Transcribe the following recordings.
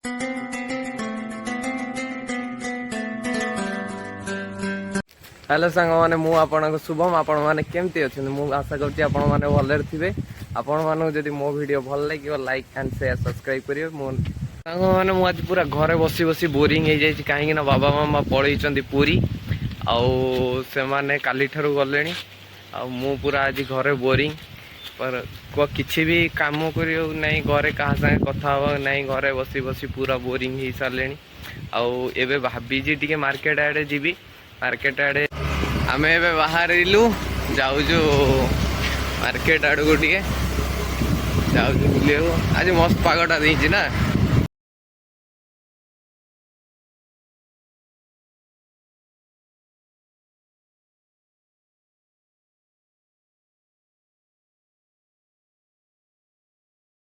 Hello सांग मैंने मुझे शुभम आपण मैंने केमती अच्छे मुझे आशा करुँच आपण मैंने भलरे थे आपण मानक जदि मो वीडियो भल लगे लाइक एंड शेयर सब्सक्राइब करेंगे मो सांग मैंने मुझे पूरा घरे बसी बसी बोरिंग हो जाए कहीं बाबा मामा पलैंती पुरी आउ से काली ठारू गले मु पूरा आज घरे बोरिंग पर किसी भी काम कर नहीं घरे क्या सागे कथा हवा नहीं घरे बसी बसी पूरा बोरिंग हो सारे आउ एबे भाभी टी मार्केट आड़े जीवी मार्केट आड़े आम ए बाहर जाऊँ मार्केट आड़ को टे जाऊँ बुले आज मस्त पागटा देती ना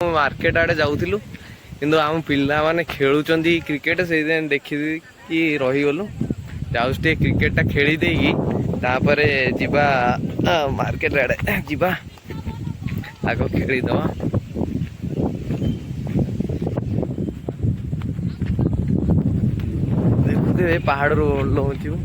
मार्केट आड़े जाऊँ किंतु आम पिला माने खेलुचंदी क्रिकेट से देखी कि रहीगलु जाऊँ क्रिकेटा खेली देगी तापर जीवा मार्केट आड़े जीवा आग खेलीदवा देखुए पहाड़ रू ओह्लौचु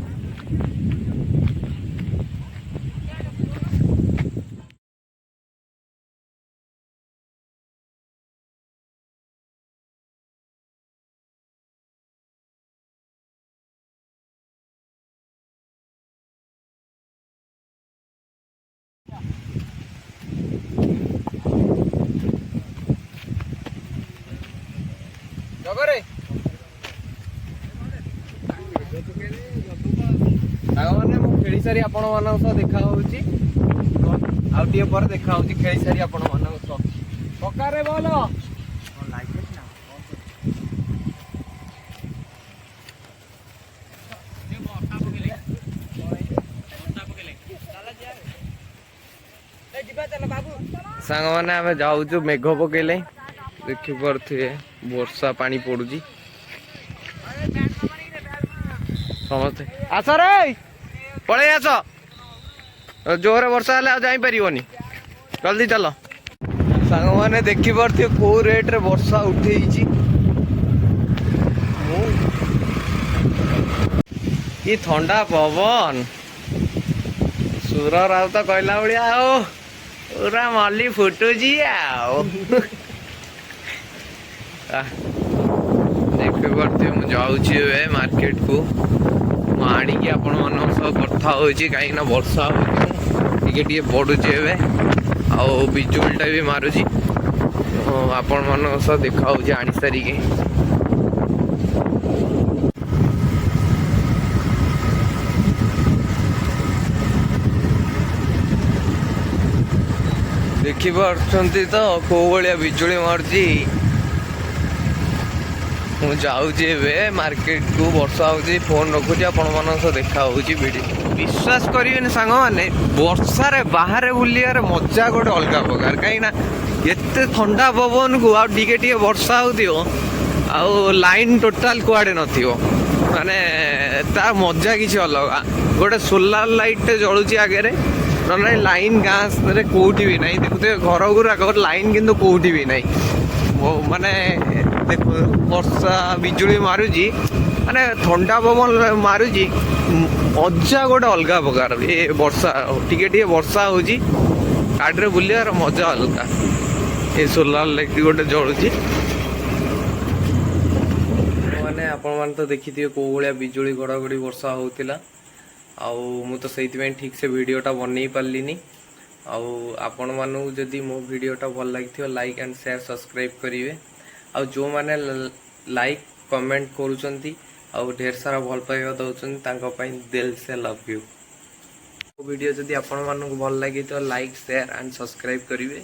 जगरे मैंने खेली सारी आपण मान देखा आउे देखा खेली सारी आपण मान पकारे बोल सांग मैंने आम जाऊँ मेघ पकेले देखी पारे वर्षा पानी पड़ुची समस्ते आस रे पलि आस जोर वर्षा हेल्ले जापरनि जल्दी चल सांग मैंने देखी पारे कौ रेट रे वर्षा उठे कि ठंडा पवन सुर राउत कहला भाया आओ पूरा मल्ली फुटुची आओ देखी पारे मुझे जाऊँगी मार्केट को आड़ी आपण मान कथा हो कहीं वर्षा हो पड़ुची आउ बिजुलटा भी मारुची आपण मान देखा आनी सारिके देखी पार्टी तो कौ भाया बिजुली मारुची मु जाऊँ मार्केट को वर्षा हो फोन रखुची आपण मान देखा वीडियो विश्वास करेंगे सांग मैंने वर्षा रे बाहर बुलियार मजा गोटे अलग प्रकार कहीं एत ठंडा पवन को आगे वर्षा हो लाइन टोटाल कुआडे नाने तार मजा किसी अलग गोटे सोलार लाइट जलुची आगे ना लाइन गाँव कौटी भी ना देखुए घर गुराक लाइन किंतु कौटी भी ना माने देखो वर्षा बिजुली मारुची माने ठंडा पवन मारुची मजा गोटे अलग प्रकार ये वर्षा टे वर्षा हो गाड़ी बुलियार मजा अलग ये सोलार लाइट गोटे जलुची मैंने आपण तो देखी थे कौ भाया बिजुली घड़घड़ी वर्षा होता मु तो से ठीक से वीडियोटा बनई पार्लिनी आपण मानू जदि मो वीडियोटा भल लगी लाइक एंड शेयर सब्सक्राइब करेंगे आ जो मैंने लाइक कमेंट करुँच ढेर सारा भल पाइबा दौरान दिल से लव यू वीडियो जदि आपण मानू भल लगी तो लाइक शेयर एंड सब्सक्राइब करेंगे।